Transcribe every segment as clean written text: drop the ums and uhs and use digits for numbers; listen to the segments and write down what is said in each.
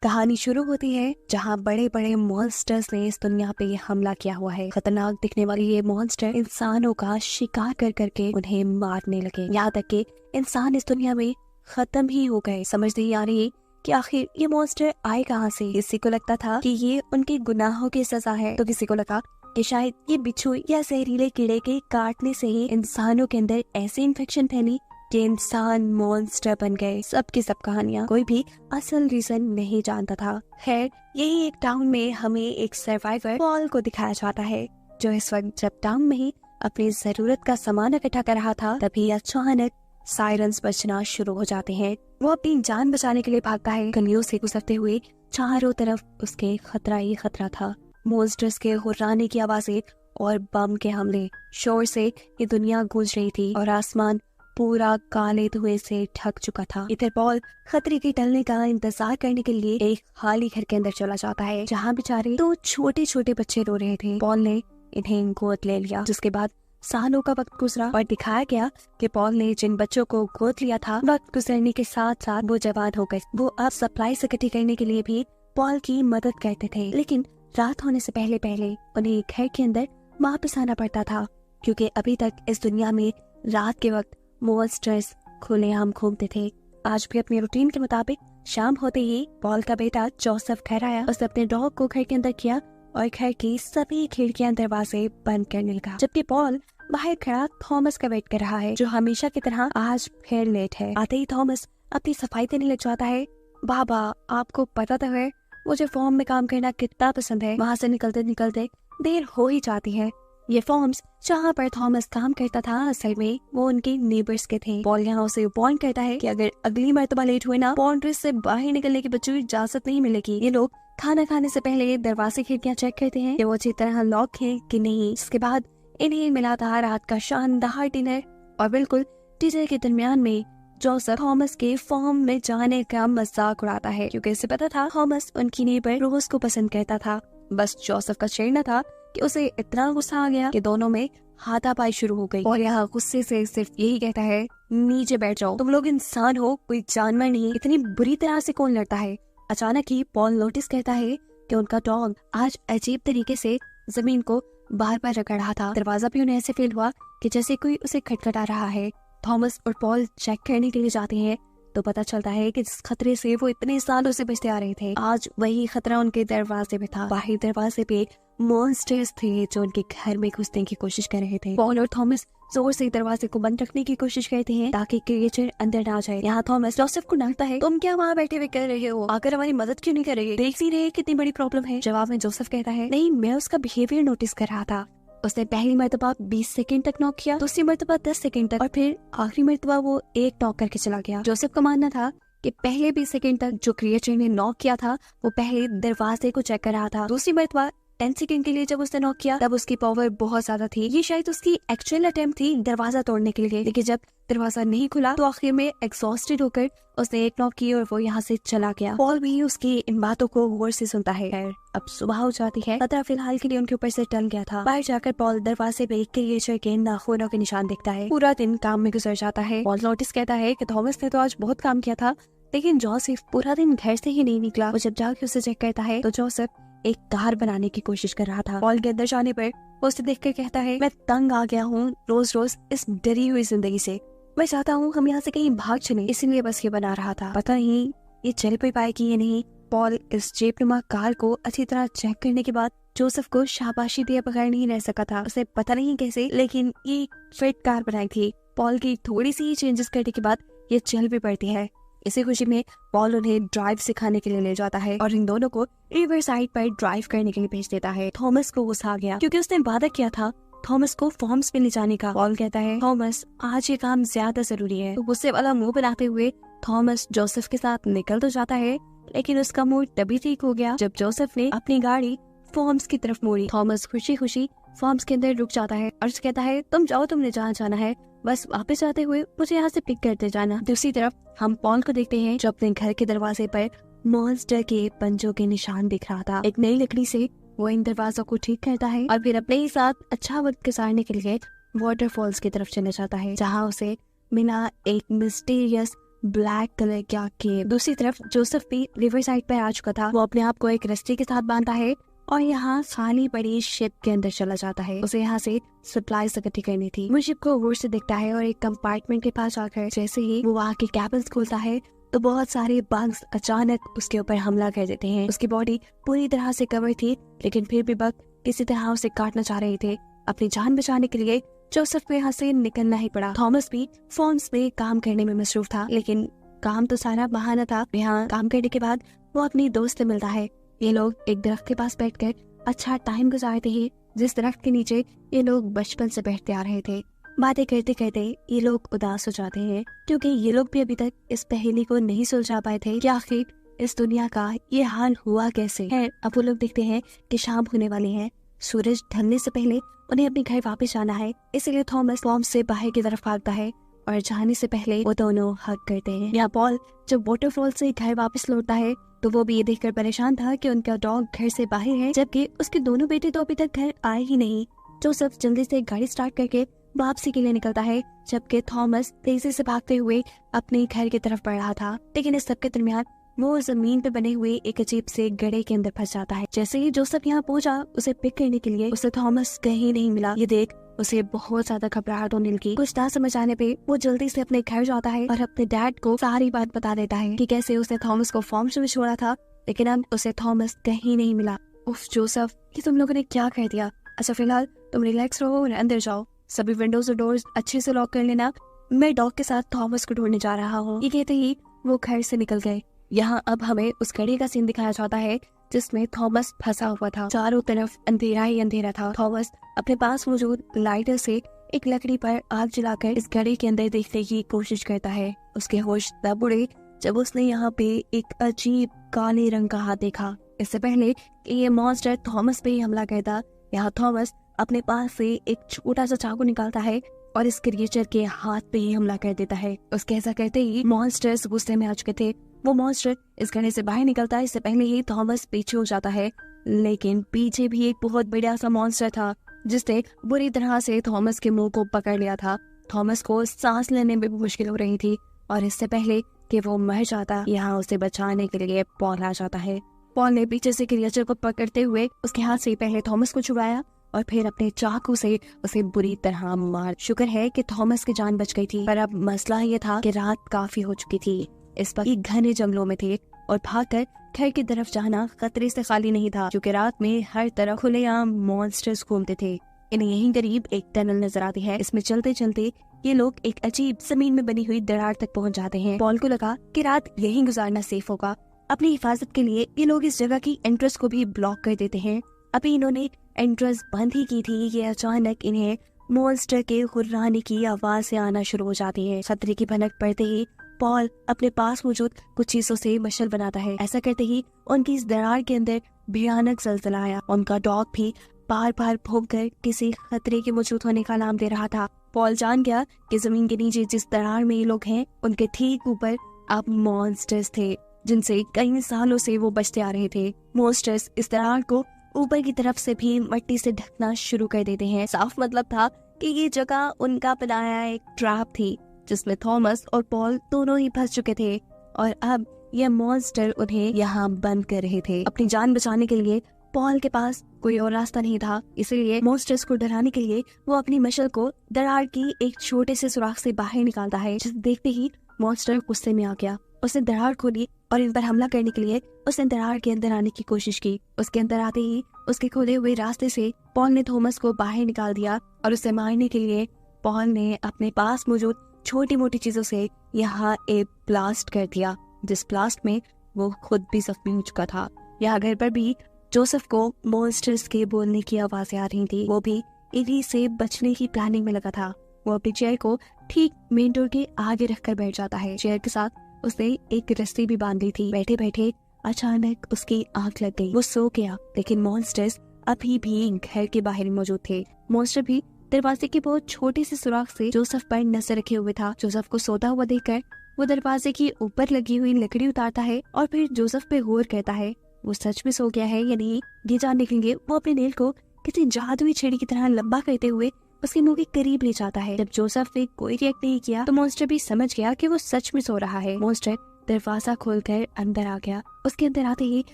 कहानी शुरू होती है जहाँ बड़े बड़े मॉन्स्टर्स ने इस दुनिया पे हमला किया हुआ है। खतरनाक दिखने वाले ये मॉन्स्टर इंसानों का शिकार कर करके उन्हें मारने लगे, यहाँ तक कि इंसान इस दुनिया में खत्म ही हो गए। समझ नहीं आ रही कि आखिर ये मॉन्स्टर आए कहाँ से। किसी को लगता था कि ये उनके गुनाहों की सजा है, तो किसी को लगा कि शायद ये बिच्छू या जहरीले कीड़े के काटने से ही इंसानों के अंदर ऐसी इन्फेक्शन फैली कि इंसान मॉन्स्टर बन गए। सबकी सब कहानियाँ, कोई भी असल रीजन नहीं जानता था। खैर, यही एक टाउन में हमें एक सर्वाइवर पॉल को दिखाया जाता है, जो इस वक्त जब टाउन में ही अपनी जरूरत का सामान इकट्ठा कर रहा था, तभी अचानक सायरन्स बजना शुरू हो जाते हैं। वो अपनी जान बचाने के लिए भागता है। गलियों से गुजरते हुए चारों तरफ उसके खतरा ही खतरा था। मॉन्स्टर्स के हुर्राने की आवाजें और बम के हमले, शोर से ये दुनिया गूंज रही थी और आसमान पूरा काले धुएं से ढक चुका था। इधर पॉल खतरे के टलने का इंतजार करने के लिए एक खाली घर के अंदर चला जाता है, जहाँ बेचारे दो छोटे छोटे बच्चे रो रहे थे। पॉल ने इन्हें गोद ले लिया, जिसके बाद सालों का वक्त गुजरा और दिखाया गया कि पॉल ने जिन बच्चों को गोद लिया था, वक्त गुजरने के साथ साथ वो जवान हो गए। वो अब सप्लाई इकट्ठी करने के लिए भी पॉल की मदद करते थे, लेकिन रात होने से पहले पहले उन्हें घर के अंदर वापस आना पड़ता था, क्योंकि अभी तक इस दुनिया में रात के वक्त मॉन्स्टर्स खुलेआम घूमते थे। आज भी अपने रूटीन के मुताबिक शाम होते ही पॉल का बेटा जोसेफ घर आया। उसने अपने डॉग को घर के अंदर किया और घर की सभी खिड़कियां दरवाजे बंद करने लगा, जबकि पॉल बाहर खड़ा थॉमस का वेट कर रहा है, जो हमेशा की तरह आज फिर लेट है। आते ही थॉमस अपनी सफाई देने लग जाता है। बाबा, आपको पता तो है मुझे फॉर्म में काम करना कितना पसंद है। वहाँ से निकलते निकलते देर हो ही जाती है। ये फॉर्म्स जहाँ पर थॉमस काम करता था, असल में वो उनके नेबर्स के थे। पॉल यहाँ उसे वार्न करता है कि अगर अगली मर्तबा लेट हुए ना, बाउंड्री से बाहर निकलने की बच्चों इजाजत नहीं मिलेगी। ये लोग खाना खाने से पहले दरवाजे खिड़कियाँ चेक करते हैं कि वो अच्छी तरह लॉक है कि नहीं। इसके बाद इन्हें मिला था रात का शानदार डिनर, और बिल्कुल डिनर के दरमियान में जोसेफ थॉमस के फॉर्म में जाने का मजाक उड़ाता है, क्योंकि इसे पता था थॉमस उनकी नेबर रोज को पसंद करता था। बस जोसेफ का छेड़ना था कि उसे इतना गुस्सा आ गया कि दोनों में हाथापाई शुरू हो गई। और यहाँ गुस्से से सिर्फ यही कहता है, नीचे बैठ जाओ, तुम लोग इंसान हो, कोई जानवर नहीं। इतनी बुरी तरह से कौन लड़ता है। अचानक ही पॉल नोटिस करता है कि उनका डॉग आज अजीब तरीके से जमीन को बार बार रगड़ रहा था। दरवाजा भी उन्हें ऐसे फील हुआ कि जैसे कोई उसे खटखटा रहा है। थॉमस और पॉल चेक करने के लिए जाते हैं, तो पता चलता है कि जिस खतरे से वो इतने सालों से बचते आ रहे थे, आज वही खतरा उनके दरवाजे पे था। बाहर दरवाजे पे मॉन्स्टर्स थे जो उनके घर में घुसने की कोशिश कर रहे थे। पॉल और थॉमस जोर से दरवाजे को बंद रखने की कोशिश करते हैं ताकि क्रिएचर अंदर ना जाए। यहाँ थॉमस जोसेफ को डांटता है, तुम क्या वहाँ बैठे हुए कर रहे हो, आकर हमारी मदद क्यों नहीं कर रहे, देख ही रहे कितनी बड़ी प्रॉब्लम है। जवाब में जोसेफ कहता है, नहीं, मैं उसका बिहेवियर नोटिस कर रहा था। उसने पहली मर्तबा 20 सेकंड तक नॉक किया, दूसरी मर्तबा 10 सेकंड तक, और फिर आखिरी मर्तबा वो एक नॉक करके चला गया। जोसेफ का मानना था कि पहले 20 सेकंड तक जो क्रिएचर ने नॉक किया था, वो पहले दरवाजे को चेक कर रहा था। दूसरी मर्तबा 10 सेकंड के लिए जब उसने नॉक किया, तब उसकी पावर बहुत ज्यादा थी। ये शायद उसकी एक्चुअल अटेम्प्ट थी दरवाजा तोड़ने के लिए, लेकिन जब दरवाजा नहीं खुला तो आखिर में एग्जॉस्टेड होकर उसने एक नॉक की और वो यहाँ से चला गया। पॉल भी उसकी इन बातों को गौर से सुनता है। अब सुबह हो जाती है, खतरा फिलहाल के लिए उनके ऊपर से टल गया था। बाहर जाकर पॉल दरवाजे पे क्रिएचर के नाखूनों के निशान देखता है। पूरा दिन काम में गुजर जाता है। पॉल नोटिस कहता है कि थॉमस ने तो आज बहुत काम किया था, लेकिन जोसेफ पूरा दिन घर से ही नहीं निकला। वो जब जाके उसे चेक करता है तो जोसेफ एक कार बनाने की कोशिश कर रहा था। पॉल के अंदर जाने पर वो उसे देखकर कहता है, मैं तंग आ गया हूँ रोज रोज इस डरी हुई जिंदगी से। मैं चाहता हूँ हम यहाँ से कहीं भाग चले, इसीलिए बस ये बना रहा था। पता नहीं ये चल भी पाएगी या नहीं। पॉल इस जेबनुमा कार को अच्छी तरह चेक करने के बाद जोसेफ को शाबाशी दिए बगैर नहीं रह सका था। उसे पता नहीं कैसे, लेकिन ये फिट कार बनाई थी। पॉल की थोड़ी सी चेंजेस करने के बाद ये चल भी पड़ती है। इसी खुशी में पॉल उन्हें ड्राइव सिखाने के लिए ले जाता है और इन दोनों को रिवर साइड पर ड्राइव करने के लिए भेज देता है। थॉमस को गुस्सा आ गया, क्योंकि उसने वादा किया था थॉमस को फॉर्म्स पे ले जाने का। पॉल कहता है, थॉमस आज ये काम ज्यादा जरूरी है। तो गुस्से वाला मुंह बनाते हुए थॉमस जोसेफ के साथ निकल तो जाता है, लेकिन उसका मूड तभी ठीक हो गया जब जोसेफ ने अपनी गाड़ी फॉर्म्स की तरफ मोड़ी। थॉमस खुशी खुशी फॉर्म्स के अंदर रुक जाता है और कहता है, तुम जाओ, तुमने जहाँ जाना है, बस वापस जाते हुए मुझे यहाँ से पिक करते जाना। दूसरी तरफ हम पॉल को देखते हैं जो अपने घर के दरवाजे पर मॉन्स्टर के पंजों के निशान दिख रहा था। एक नई लकड़ी से वो इन दरवाजों को ठीक करता है और फिर अपने ही साथ अच्छा वक्त गुजारने के लिए वाटरफॉल्स की तरफ चले जाता है, जहाँ उसे बिना एक मिस्टीरियस ब्लैक कलर का केव। दूसरी तरफ जोसेफ भी रिवर साइड पर आ चुका था। वो अपने आप को एक रस्सी के साथ बांधता है और यहाँ खाली पड़ी शिप के अंदर चला जाता है। उसे यहाँ से सप्लाईज इकट्ठी करनी थी। वो शिप को गौर से देखता है और एक कंपार्टमेंट के पास आकर जैसे ही वो वहाँ के कैबिन खोलता है तो बहुत सारे बग्स अचानक उसके ऊपर हमला कर देते हैं। उसकी बॉडी पूरी तरह से कवर थी, लेकिन फिर भी बग किसी तरह उसे काटना चाह रहे थे। अपनी जान बचाने के लिए जोसेफ को यहाँ से निकलना ही पड़ा। थॉमस भी फॉर्म्स में काम करने में मसरूफ था, लेकिन काम तो सारा बहाना था। यहाँ काम करने के बाद वो अपनी दोस्त से मिलता है। ये लोग एक दरख्त के पास बैठकर अच्छा टाइम गुजारते हैं, जिस दरख्त के नीचे ये लोग बचपन से बैठते आ रहे थे। बातें करते करते ये लोग उदास हो जाते हैं, क्योंकि ये लोग भी अभी तक इस पहेली को नहीं सुलझा पाए थे कि आखिर इस दुनिया का ये हाल हुआ कैसे है। अब वो लोग देखते हैं कि शाम होने वाली है। सूरज ढलने से पहले उन्हें अपने घर वापस जाना है, इसलिए थॉमस फॉर्म से बाहर की तरफ भागता है और जाने से पहले वो दोनों हग करते हैं। यहाँ पॉल जब वाटरफॉल से घर वापस लौटता है तो वो भी ये देखकर परेशान था कि उनका डॉग घर से बाहर है, जबकि उसके दोनों बेटे तो अभी तक घर आए ही नहीं। जोसेफ जल्दी से गाड़ी स्टार्ट करके वापसी के लिए निकलता है, जबकि थॉमस तेजी से भागते हुए अपने घर की तरफ बढ़ रहा था। लेकिन इस सब के दरमियान वो जमीन पे बने हुए एक अजीब से गड्ढे के अंदर फंस जाता है। जैसे ही जोसेफ यहाँ पहुंचा उसे पिक करने के लिए, उसे थॉमस कहीं नहीं मिला। ये देख उसे बहुत ज्यादा घबराहट होने लगी। कुछ ना समझ आने पे वो जल्दी से अपने घर जाता है और अपने डैड को सारी बात बता देता है कि कैसे उसने थॉमस को फॉर्म से छोड़ा था, लेकिन अब उसे थॉमस कहीं नहीं मिला। उफ जोसेफ, ये तुम लोगों ने क्या कर दिया। अच्छा फिलहाल तुम रिलैक्स रहो और अंदर जाओ, सभी विंडोज और डोर्स अच्छे से लॉक कर लेना। मैं डॉग के साथ थॉमस को ढूंढने जा रहा हूँ। ये कहते ही वो घर से निकल गए। यहाँ अब हमें उस घड़ी का सीन दिखाया जाता है जिसमें थॉमस फंसा हुआ था। चारों तरफ अंधेरा ही अंधेरा था। थॉमस अपने पास मौजूद लाइटर से एक लकड़ी पर आग जलाकर इस घड़ी के अंदर देखने की कोशिश करता है। उसके होश तब उड़े जब उसने यहाँ पे एक अजीब काले रंग का हाथ देखा। इससे पहले कि ये मॉन्स्टर थॉमस पे ही हमला करता, यहाँ थॉमस अपने पास से एक छोटा सा चाकू निकालता है और इस क्रिएचर के हाथ पे ही हमला कर देता है। उसके ऐसा कहते ही मॉन्स्टर्स गुस्से में आ चुके थे। वो मॉन्स्टर इस घड़े से बाहर निकलता है, इससे पहले ही थॉमस पीछे हो जाता है, लेकिन पीछे भी एक बहुत बड़ा सा मॉन्स्टर था जिसने बुरी तरह से थॉमस के मुंह को पकड़ लिया था। थॉमस को सांस लेने में भी मुश्किल हो रही थी और इससे पहले कि वो मर जाता, यहाँ उसे बचाने के लिए पॉल आ जाता है। पॉल ने पीछे से क्रिएचर को पकड़ते हुए उसके हाथ से पहले थॉमस को छुड़ाया और फिर अपने चाकू से उसे बुरी तरह मार। शुक्र है कि थॉमस की जान बच गई थी, पर अब मसला ये था कि रात काफी हो चुकी थी। इस वक्त घने जंगलों में थे और भागकर घर की तरफ जाना खतरे से खाली नहीं था, क्योंकि रात में हर तरफ खुलेआम मॉन्स्टर्स घूमते थे। इन्हें यहीं करीब एक टनल नजर आती है। इसमें चलते चलते ये लोग एक अजीब जमीन में बनी हुई दरार तक पहुंच जाते हैं। पॉल को लगा कि रात यहीं गुजारना सेफ होगा। अपनी हिफाजत के लिए ये लोग इस जगह की एंट्रेंस को भी ब्लॉक कर देते हैं। अभी इन्होंने एंट्रेंस बंद ही की थी कि अचानक इन्हें मॉन्स्टर के हुर्राने की आवाज से आना शुरू हो जाती है। खतरे की भनक पड़ते ही पॉल अपने पास मौजूद कुछ चीजों से मशल बनाता है। ऐसा करते ही उनकी इस दरार के अंदर भयानक जलजला आया। उनका डॉग भी बार बार भौंककर किसी खतरे के मौजूद होने का नाम दे रहा था। पॉल जान गया कि जमीन के नीचे जिस दरार में ये लोग हैं, उनके ठीक ऊपर अब मॉन्स्टर्स थे जिनसे कई सालों से वो बचते आ रहे थे। मॉन्स्टर्स इस दरार को ऊपर की तरफ से भी मिट्टी से ढकना शुरू कर देते हैं। साफ मतलब था कि ये जगह उनका बनाया एक ट्रैप थी जिसमें थॉमस और पॉल दोनों ही फंस चुके थे और अब ये मॉन्स्टर उन्हें यहाँ बंद कर रहे थे। अपनी जान बचाने के लिए पॉल के पास कोई और रास्ता नहीं था, इसलिए मॉन्स्टर्स को डराने के लिए वो अपनी मशल को दरार की एक छोटे से सुराख से बाहर निकालता है। जिसे देखते ही मॉन्स्टर गुस्से में आ गया। उसने दरार खोली और इन पर हमला करने के लिए उसने दरार के अंदर आने की कोशिश की। उसके अंदर आते ही उसके खोले हुए रास्ते से पॉल ने थॉमस को बाहर निकाल दिया और उसे मारने के लिए पॉल ने अपने पास मौजूद छोटी मोटी चीजों से यहाँ एक ब्लास्ट कर दिया, जिस ब्लास्ट में वो खुद भी जख्मी हो चुका था। यहाँ घर पर भी जोसेफ को मॉन्स्टर्स के बोलने की आवाजें आ रही थी। वो भी इन्हीं से बचने की प्लानिंग में लगा था। वो अपनी चेयर को ठीक मेन डोर के आगे रखकर बैठ जाता है। चेयर के साथ उसने एक रस्सी भी बांध ली थी। बैठे बैठे अचानक उसकी आंख लग गई। वो सो गया, लेकिन मॉन्स्टर्स अभी भी घर के बाहर मौजूद थे। मॉन्स्टर भी दरवाजे के बहुत छोटे से सुराख से जोसेफ पर नजर रखे हुए था। जोसेफ को सोता हुआ देखकर वो दरवाजे की ऊपर लगी हुई लकड़ी उतारता है और फिर जोसेफ पे गौर करता है वो सच में सो गया है या नहीं। ये जानने के लिए वो अपने नेल को किसी जादुई छड़ी की तरह लंबा करते हुए उसके मुंह के करीब ले जाता है। जब जोसेफ ने कोई रिएक्ट नहीं किया तो मॉन्स्टर भी समझ गया कि वो सच में सो रहा है। मॉन्स्टर दरवाजा खोलकर अंदर आ गया। उसके अंदर आते ही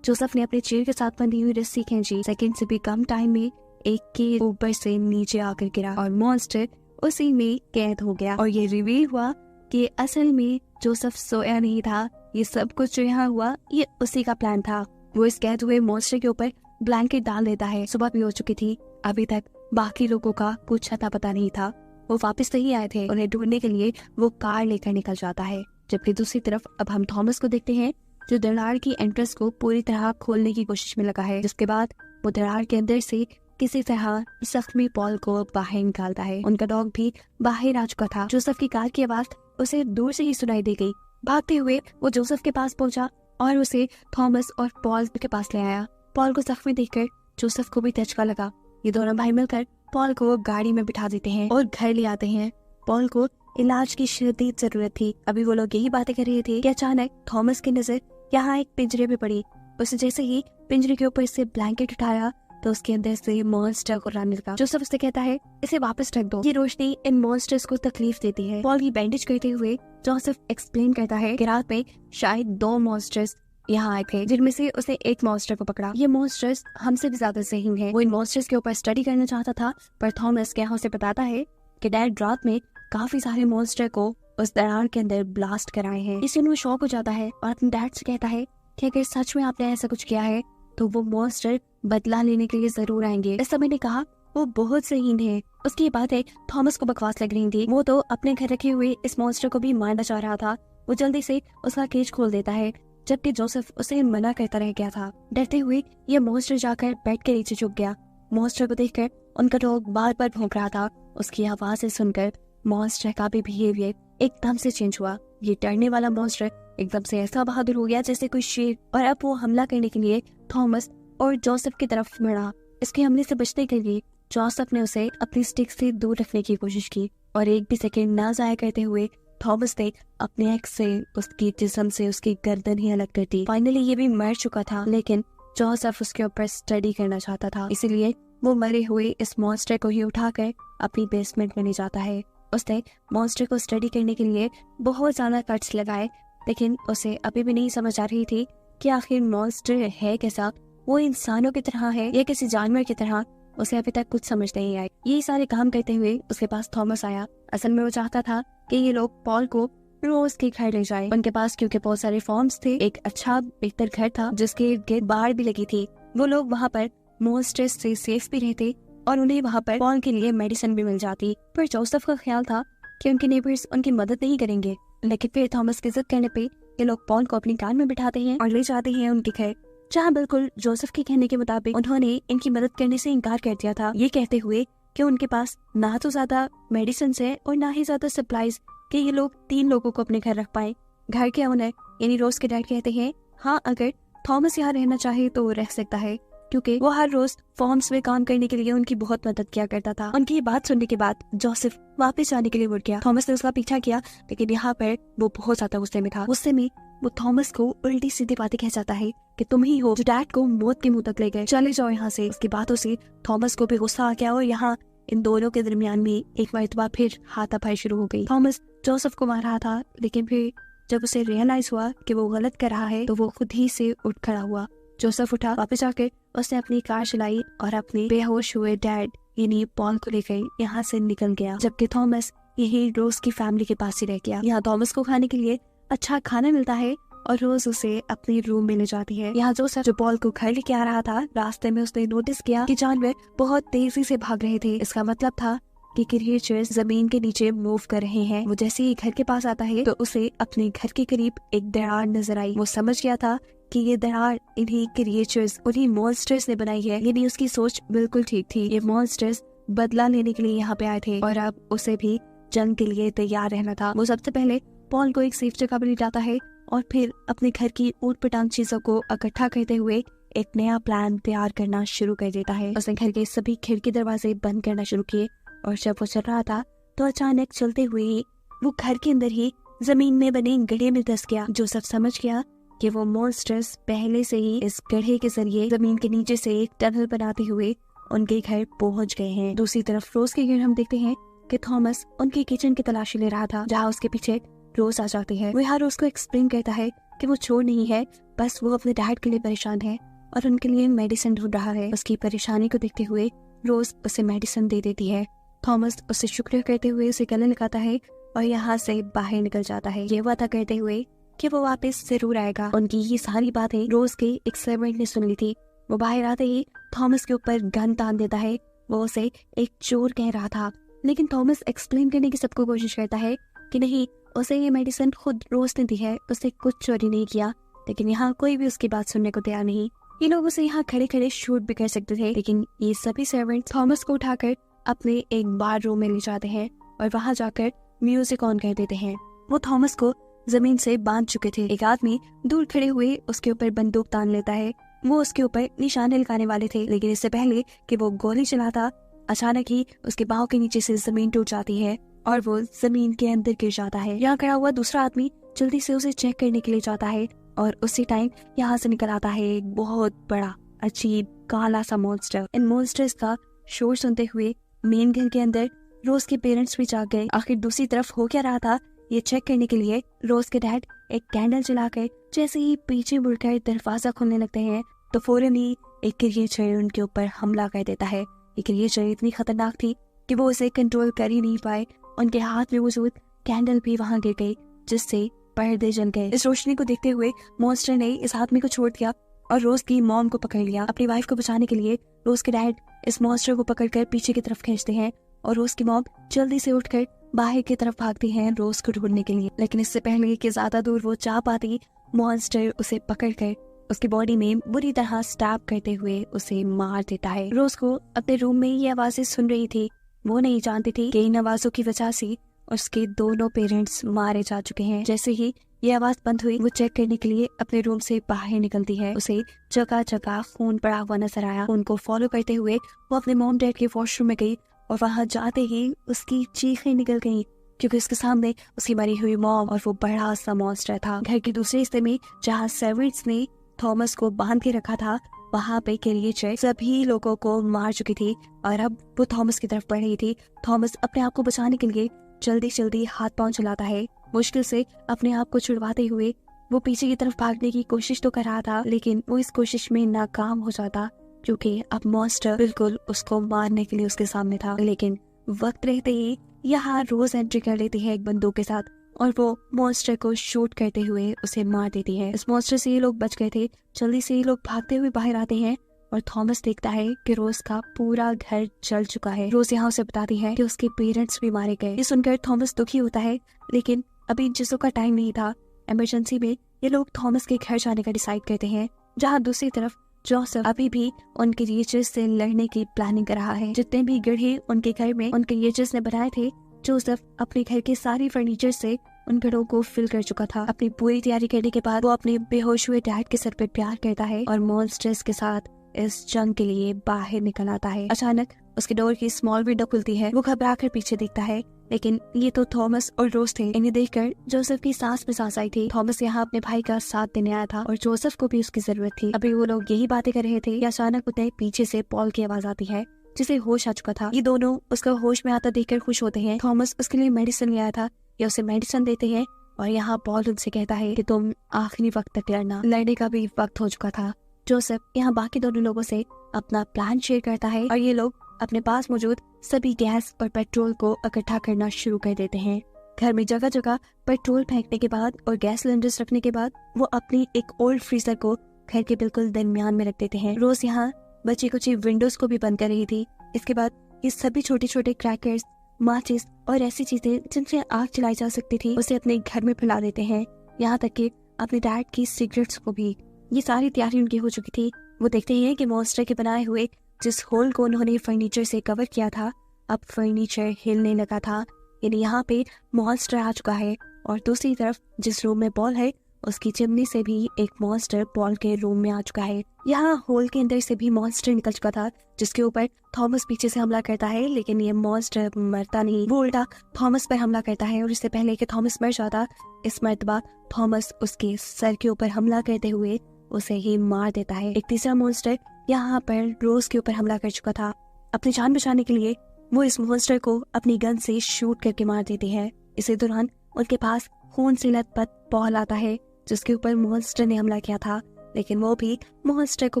जोसेफ ने अपने चेयर के साथ बंधी हुई रस्सी खींची। सेकंड से भी कम टाइम में एक के ऊपर से नीचे आकर गिरा और मॉन्स्टर उसी में कैद हो गया। और ये रिवील हुआ कि असल में जोसेफ सोया नहीं था। ये सब कुछ जो यहाँ हुआ ये उसी का प्लान था। वो इस कैद हुए मॉन्स्टर के ऊपर ब्लैंकेट डाल देता है। सुबह भी हो चुकी थी, अभी तक बाकी लोगों का कुछ अता पता नहीं था। वो वापस नहीं आए थे। उन्हें ढूंढने के लिए वो कार लेकर निकल जाता है। जबकि दूसरी तरफ अब हम थॉमस को देखते हैं जो दरार की एंट्रेंस को पूरी तरह खोलने की कोशिश में लगा है। जिसके बाद वो दरार के अंदर से किसी तरह जख्मी पॉल को बाहर निकालता है। उनका डॉग भी बाहर आ चुका था। जोसेफ की कार की आवाज उसे दूर से ही सुनाई दी गई। भागते हुए वो जोसेफ के पास पहुंचा और उसे थॉमस और पॉल के पास ले आया। पॉल को जख्मी देखकर जोसेफ को भी झटका लगा। ये दोनों भाई मिलकर पॉल को गाड़ी में बिठा देते हैं और घर ले आते हैं। पॉल को इलाज की शदीद जरूरत थी। अभी वो लोग यही बातें कर रहे थे कि अचानक थॉमस की नजर यहाँ एक पिंजरे पे पड़ी। उसे जैसे ही पिंजरे के ऊपर से ब्लैंकेट उठाया तो उसके अंदर से मॉन्स्टर गुर्राने लगा। जोसेफ उससे कहता है इसे वापस रख दो, ये रोशनी इन मॉन्स्टर्स को तकलीफ देती है। पॉल की बैंडेज करते हुए जोसेफ एक्सप्लेन करता है कि रात में शायद 2 मॉन्स्टर्स यहाँ आए थे जिनमें से उसने एक मॉन्स्टर को पकड़ा। ये मॉन्स्टर्स हमसे भी ज्यादा ज़हीन हैं। वो इन मॉन्स्टर्स के ऊपर स्टडी करना चाहता था पर थॉमस क्या उसे बताता है कि डैड रात में काफी सारे मॉन्स्टर को उस दरार के अंदर ब्लास्ट कराए हैं। इससे वो शॉक हो जाता है और अपने डैड से कहता है कि अगर सच में आपने ऐसा कुछ किया है तो वो मॉन्स्टर बदला लेने के लिए जरूर आएंगे। इस समय ने कहा वो बहुत ज़हीन है। उसकी ये बातें थॉमस को बकवास लग रही थी। वो तो अपने घर रखे हुए इस मॉन्स्टर को भी मारना चाह रहा था। वो जल्दी से उसका केज खोल देता है जबकि जोसेफ उसे मना करता रह गया था। डरते हुए ये मॉन्स्टर जाकर बेड के नीचे झुक गया। मॉन्स्टर को देखकर उनका डॉग बार बार भौंक रहा था। उसकी आवाज़ें सुनकर मॉन्स्टर का भी बिहेवियर एकदम से चेंज हुआ। ये डरने वाला मॉन्स्टर एकदम से ऐसा बहादुर हो गया जैसे कोई शेर और अब वो हमला करने के लिए थॉमस और जोसेफ की तरफ बढ़ा। इसके हमले से बचने के लिए जोसेफ ने उसे अपनी स्टिक से दूर रखने की कोशिश की और एक भी सेकंड ना जाया करते हुए थॉमस ने अपने एक्स से उसकी जिस्म से उसकी गर्दन ही अलग कर दी। फाइनली ये भी मर चुका था लेकिन जोसेफ उसके ऊपर स्टडी करना चाहता था, इसलिए वो मरे हुए इस मॉन्स्टर को ही उठाकर अपनी बेसमेंट में ले जाता है। उसने मॉन्स्टर को स्टडी करने के लिए बहुत ज्यादा कट्स लगाए लेकिन उसे अभी भी नहीं समझ आ रही थी कि आखिर मॉन्स्टर है कैसा। वो इंसानों की तरह है या किसी जानवर की तरह, उसे अभी तक कुछ समझ नहीं आई। ये सारे काम करते हुए उसके पास थॉमस आया। असल में वो चाहता था कि ये लोग पॉल को रोज के घर ले जाए। उनके पास क्योंकि बहुत सारे फॉर्म्स थे, एक अच्छा बेहतर घर था जिसके इर्द गिर्द बाड़ भी लगी थी। वो लोग वहाँ पर मॉन्स्टर्स से सेफ भी रहते और उन्हें वहाँ पर पॉल के लिए मेडिसिन भी मिल जाती। पर जोसेफ का ख्याल था कि उनके नेबर्स उनकी मदद नहीं करेंगे। लेकिन फिर थॉमस की जिद करने पे ये लोग पॉल को अपनी कार में बिठाते हैं और ले जाते हैं उनके घर, जहाँ बिल्कुल जोसेफ के कहने के मुताबिक उन्होंने इनकी मदद करने से इनकार कर दिया था, ये कहते हुए कि उनके पास ना तो ज्यादा मेडिसिन है और ना ही ज्यादा सप्लाईज कि ये लोग 3 लोगों को अपने घर रख पाए। घर के ओनर यानी रोज के डैड कहते हैं हाँ अगर थॉमस यहाँ रहना चाहे तो वो रह सकता है क्योंकि वो हर रोज फॉर्म्स में काम करने के लिए उनकी बहुत मदद किया करता था। उनकी ये बात सुनने के बाद जोसेफ वापस जाने के लिए उठ गया। थॉमस ने उसका पीछा किया लेकिन यहाँ पर वो बहुत ज्यादा गुस्से में था। गुस्से में वो थॉमस को उल्टी सीधी बातें कह जाता है कि तुम ही हो जो डैड को मौत के मुंह तक ले गए, चले जाओ यहाँ से। उसकी बातों से थॉमस को भी गुस्सा आ गया और यहाँ इन दोनों के दरमियान में एक मरतबा फिर हाथापाई शुरू हो गई। थॉमस जोसेफ को मार रहा था लेकिन फिर जब उसे रियलाइज हुआ कि वो गलत कर रहा है तो वो खुद ही से उठ खड़ा हुआ। जोसेफ उठा, वापस जाकर उसने अपनी कार चलाई और अपने बेहोश हुए डैड यानी पॉल को लेकर यहाँ से निकल गया, जबकि थॉमस यही रोज की फैमिली के पास ही रह गया। यहाँ थॉमस को खाने के लिए अच्छा खाना मिलता है और रोज उसे अपने रूम में ले जाती है। यहाँ जोसेफ जो पॉल को घर लेके आ रहा था, रास्ते में उसने नोटिस किया कि जानवर बहुत तेजी से भाग रहे थे। इसका मतलब था कि क्रिएचर्स जमीन के नीचे मूव कर रहे हैं। वो जैसे ही घर के पास आता है तो उसे अपने घर के करीब एक दरार नजर आई। वो समझ गया था कि ये दरार इन्हीं क्रिएचर्स उन्हीं मॉन्स्टर्स ने बनाई है। यानी उसकी सोच बिल्कुल ठीक थी। ये मॉन्स्टर्स बदला लेने के लिए यहाँ पे आए थे और अब उसे भी जंग के लिए तैयार रहना था। वो सबसे पहले पॉल को एक सेफ जगह पर ले जाता है और फिर अपने घर की ऊट पटांग चीजों को इकट्ठा करते हुए एक नया प्लान तैयार करना शुरू कर देता है। उसने घर के सभी खिड़की दरवाजे बंद करना शुरू किए और जब वो चल रहा था तो अचानक चलते हुए ही वो घर के अंदर ही जमीन में बने गड्ढे में धंस गया। जोसेफ समझ गया कि वो मॉन्स्टर्स पहले से ही इस गड्ढे के जरिए जमीन के नीचे से एक टनल बनाते हुए उनके घर पहुंच गए हैं। दूसरी तरफ रोज के घर हम देखते हैं कि थॉमस उनकी किचन की तलाशी ले रहा था, जहाँ उसके पीछे रोज आ जाती है। वो यहाँ रोज को एक्सप्लेन करता है कि वो चोर नहीं है, बस वो अपने डैड के लिए परेशान है और उनके लिए मेडिसिन ढूंढ रहा है। उसकी परेशानी को देखते हुए रोज उसे मेडिसिन दे देती है। थॉमस उससे शुक्रिया करते हुए उसे गले लगाता है और यहाँ से बाहर निकल जाता है, ये वादा करते हुए कि वो वापस जरूर आएगा। उनकी ये सारी बातें रोज के एक सर्वेंट ने सुन ली थी। वो बाहर आते ही थॉमस के ऊपर गन तान देता है। वो उसे एक चोर कह रहा था, लेकिन थॉमस एक्सप्लेन करने की सबको कोशिश करता है कि नहीं, उसे ये मेडिसिन खुद रोज ने दी है, उसने कुछ चोरी नहीं किया। लेकिन यहाँ कोई भी उसकी बात सुनने को तैयार नहीं। ये लोग उसे यहाँ खड़े खड़े शूट भी कर सकते थे, लेकिन ये सभी सर्वेंट थॉमस को उठाकर अपने एक बार रूम में ले जाते हैं और वहाँ जाकर म्यूजिक ऑन कर देते हैं। वो थॉमस को जमीन से बांध चुके थे। एक आदमी दूर खड़े हुए उसके ऊपर बंदूक तान लेता है। वो उसके ऊपर निशाने लगाने वाले थे, लेकिन इससे पहले कि वो गोली चलाता, अचानक ही उसके बाहों के नीचे से जमीन टूट जाती है और वो जमीन के अंदर गिर जाता है। यहाँ खड़ा हुआ दूसरा आदमी जल्दी से उसे चेक करने के लिए जाता है और उसी टाइम यहाँ से निकल आता है एक बहुत बड़ा अजीब काला सा मॉन्स्टर। इन मॉन्स्टर्स का शोर सुनते हुए मेन घर के अंदर रोज के पेरेंट्स भी जाग गए। आखिर दूसरी तरफ हो क्या रहा था ये चेक करने के लिए रोज के डैड एक कैंडल जलाकर जैसे ही पीछे मुड़कर दरवाजा खोलने लगते हैं तो फौरन ही एक क्रिएचर उनके ऊपर हमला कर देता है। ये क्रिएचर इतनी खतरनाक थी कि वो उसे कंट्रोल कर ही नहीं पाए। उनके हाथ में मौजूद कैंडल भी वहां गिर गई, जिससे पर्दे जल गए। इस रोशनी को देखते हुए मॉन्स्टर ने इस आदमी को छोड़ दिया और रोज की मॉम को पकड़ लिया। अपनी वाइफ को बचाने के लिए रोज के डैड इस मॉन्स्टर को पकड़कर पीछे की तरफ खींचते हैं और रोज की मॉम जल्दी से उठकर बाहर की तरफ भागती हैं रोज को ढूंढने के लिए। लेकिन इससे पहले कि ज्यादा दूर वो जा पाती, मॉन्स्टर उसे पकड़कर उसकी बॉडी में बुरी तरह स्टैब करते हुए उसे मार देता है। रोज को अपने रूम में ये आवाजें सुन रही थी। वो नहीं जानती थी कि इन आवाजों की वजह से उसके दोनों पेरेंट्स मारे जा चुके हैं। जैसे ही ये आवाज बंद हुई, वो चेक करने के लिए अपने रूम से बाहर निकलती है। उसे जगह जगह खून पड़ा हुआ नजर आया। उनको फॉलो करते हुए वो अपने मॉम डैड के वॉशरूम में गई और वहां जाते ही उसकी चीखें निकल गईं, क्योंकि उसके सामने उसकी मरी हुई मॉम और वो बड़ा सा मॉन्स्टर था। घर के दूसरे हिस्से में जहाँ सर्वेंट्स ने थॉमस को बांध के रखा था, वहाँ पे क्रिएचर सभी लोगों को मार चुकी थी और अब वो थॉमस की तरफ बढ़ रही थी। थॉमस अपने आप को बचाने के लिए जल्दी जल्दी हाथ पांव चलाता है। मुश्किल से अपने आप को छुड़वाते हुए वो पीछे की तरफ भागने की कोशिश तो कर रहा था, लेकिन वो इस कोशिश में नाकाम हो जाता, क्योंकि अब मॉन्स्टर बिल्कुल उसको मारने के लिए उसके सामने था। लेकिन वक्त रहते ही यहाँ रोज एंट्री कर लेती है एक बंदूक के साथ और वो मॉन्स्टर को शूट करते हुए उसे मार देती है। इस मॉन्स्टर से ये लोग बच गए थे। जल्दी से ये लोग भागते हुए बाहर आते हैं और थॉमस देखता है कि रोज का पूरा घर जल चुका है। रोज यहाँ उसे बताती है कि उसके पेरेंट्स भी मारे गए। ये सुनकर थॉमस दुखी होता है, लेकिन अभी जिसों का टाइम नहीं था। इमरजेंसी में ये लोग थॉमस के घर जाने का डिसाइड करते हैं, जहाँ दूसरी तरफ जोसेफ अभी भी उनके क्रिएचर्स से लड़ने की प्लानिंग कर रहा है। जितने भी गढ़े उनके घर में उनके क्रिएचर्स ने बनाए थे, जोसेफ अपने घर के सारे फर्नीचर से उन घरों को फिल कर चुका था। अपनी पूरी तैयारी करने के बाद वो अपने बेहोश हुए डैड के सर पर प्यार करता है और मॉन्स्टर्स के साथ इस जंग के लिए बाहर निकल आता है। अचानक उसके डोर की स्मॉल विंडो खुलती है। वो घबरा कर पीछे देखता है, लेकिन ये तो थॉमस और रोज थे। इन्हें देखकर जोसेफ की सांस में सांस आई थी। थॉमस यहाँ अपने भाई का साथ देने आया था और जोसेफ को भी उसकी जरूरत थी। अभी वो लोग यही बातें कर रहे थे कि अचानक उन्हें पीछे से पॉल की आवाज आती है, जिसे होश आ चुका था। ये दोनों उसका होश में आता देखकर खुश होते हैं। थॉमस उसके लिए मेडिसिन ले आया था, ये उसे मेडिसिन देते हैं और यहाँ पॉल उनसे कहता है कि तुम आखिरी वक्त तक लड़ना। लड़ने का भी वक्त हो चुका था। जोसेफ यहाँ बाकी दोनों लोगों से अपना प्लान शेयर करता है और ये लोग अपने पास मौजूद सभी गैस और पेट्रोल को इकट्ठा करना शुरू कर देते हैं। घर में जगह जगह पेट्रोल फेंकने के बाद और गैस सिलेंडर्स रखने के बाद वो अपनी एक ओल्ड फ्रीजर को घर के बिल्कुल दरमियान में रख देते हैं। रोज यहाँ बची कुछ विंडोज को भी बंद कर रही थी। इसके बाद ये सभी छोटे छोटे क्रैकर्स, माचिस और ऐसी चीजें जिनसे आग जलाई जा सकती थी, उसे अपने घर में फैला देते हैं। यहाँ तक कि अपने डैड की सिगरेट्स को भी। ये सारी तैयारी उनकी हो चुकी थी। वो देखते हैं कि मॉन्स्टर के बनाए हुए जिस होल को उन्होंने फर्नीचर से कवर किया था, अब फर्नीचर हिलने लगा था। यानी यहाँ पे मॉन्स्टर आ चुका है। और दूसरी तरफ जिस रूम में पॉल है, उसकी चिमनी से भी एक मॉन्स्टर पॉल के रूम में आ चुका है। यहाँ होल के अंदर से भी मॉन्स्टर निकल चुका था, जिसके ऊपर थॉमस पीछे से हमला करता है, लेकिन ये मॉन्स्टर मरता नहीं। वो उल्टा थॉमस पर हमला करता है और इससे पहले कि थॉमस मर जाता, इस मर्तबा थॉमस उसके सर के ऊपर हमला करते हुए उसे ही मार देता है। एक तीसरा मॉन्स्टर यहाँ पर रोज के ऊपर हमला कर चुका था। अपनी जान बचाने के लिए वो इस मॉन्स्टर को अपनी गन से शूट करके मार देती है। इसी दौरान उनके पास खून से लथपथ पॉल आता है जिसके ऊपर मॉन्स्टर ने हमला किया था, लेकिन वो भी मॉन्स्टर को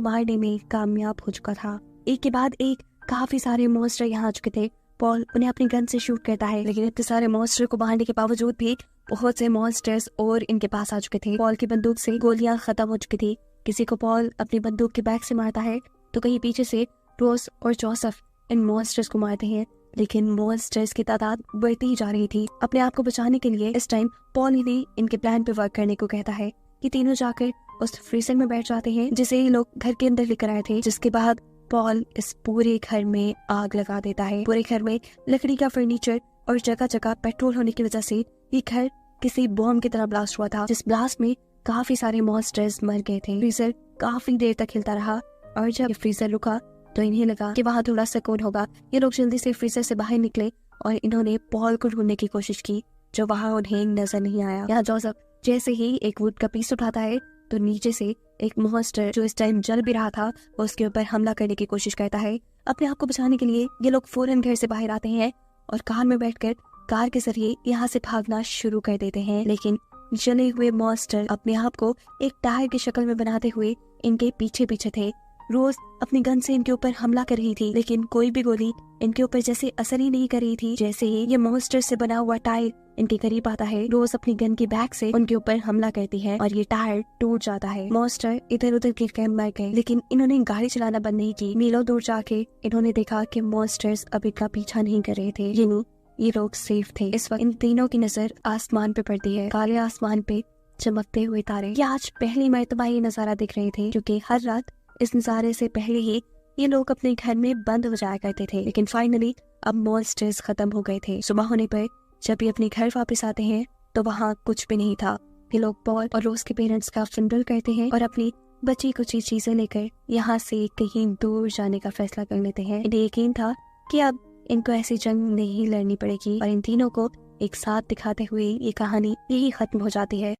मारने में कामयाब हो चुका था। एक के बाद एक काफी सारे मॉन्स्टर यहाँ आ चुके थे। पॉल उन्हें अपनी गन से शूट करता है, लेकिन इतने सारे मॉन्स्टर को मारने के बावजूद भी बहुत से मॉन्स्टर्स और इनके पास आ चुके थे। पॉल की बंदूक से गोलियां खत्म हो चुकी थी। किसी को पॉल अपनी बंदूक के बैक से मारता है तो कहीं पीछे से रोज और जोसेफ इन मॉन्स्टर्स को मारते हैं, लेकिन मॉन्स्टर्स की तादाद बढ़ती ही जा रही थी। अपने आप को बचाने के लिए इस टाइम पॉल इन्हें इनके प्लान पे वर्क करने को कहता है कि तीनों जाकर उस फ्रीजर में बैठ जाते हैं जिसे ये लोग घर के अंदर लेकर आए थे। जिसके बाद पॉल इस पूरे घर में आग लगा देता है। पूरे घर में लकड़ी का फर्नीचर और जगह जगह पेट्रोल होने की वजह से ये घर किसी बॉम्ब की तरह ब्लास्ट हुआ था, जिस ब्लास्ट में काफी सारे मॉन्स्टर्स मर गए थे। फ्रीजर काफी देर तक हिलता रहा और जब ये फ्रीजर रुका तो इन्हें लगा कि वहाँ थोड़ा सुकून होगा। ये लोग जल्दी से फ्रीजर से बाहर निकले और इन्होंने पॉल को ढूंढने की कोशिश की, जो वहाँ उन्हें नजर नहीं आया। यहाँ जोसेफ जैसे ही एक वुड का पीस उठाता है तो नीचे से एक मॉन्स्टर जो इस टाइम जल भी रहा था उसके ऊपर हमला करने की कोशिश करता है। अपने आप को बचाने के लिए ये लोग फौरन घर से बाहर आते हैं और कार में बैठकर कार के जरिए यहाँ से भागना शुरू कर देते हैं, लेकिन जले हुए मॉन्स्टर अपने आप को एक टायर की शक्ल में बनाते हुए इनके पीछे पीछे थे। रोज अपनी गन से इनके ऊपर हमला कर रही थी, लेकिन कोई भी गोली इनके ऊपर जैसे असर ही नहीं कर रही थी। जैसे ही ये मॉन्स्टर से बना हुआ टायर इनके करीब आता है, रोज अपनी गन की बैक से उनके ऊपर हमला करती है और ये टायर टूट जाता है। मॉन्स्टर इधर उधर गिरकर मर गए, लेकिन इन्होंने गाड़ी चलाना बंद नहीं की। मीलों दूर जाके इन्होंने देखा कि मॉन्स्टर्स अब इनका पीछा नहीं कर रहे थे, यानी ये लोग सेफ थे। इस वक्त इन तीनों की नजर आसमान पे पड़ती है। काले आसमान पे चमकते हुए तारे। ये आज पहली मर्तबा ये नजारा देख रहे थे, क्योंकि हर रात इस नजारे से पहले ही ये लोग अपने घर में बंद हो जाया करते थे, लेकिन फाइनली अब मॉन्स्टर्स खत्म हो गए थे। सुबह होने पर जब ये अपने घर वापस आते हैं तो वहाँ कुछ भी नहीं था। ये लोग पॉल और रोज के पेरेंट्स का फनरल करते हैं और अपनी बची कुछ चीजें लेकर यहाँ से कहीं दूर जाने का फैसला कर लेते हैं। इन्हें यकीन था कि अब इनको ऐसी जंग नहीं लड़नी पड़ेगी और इन तीनों को एक साथ दिखाते हुए ये कहानी यही खत्म हो जाती है।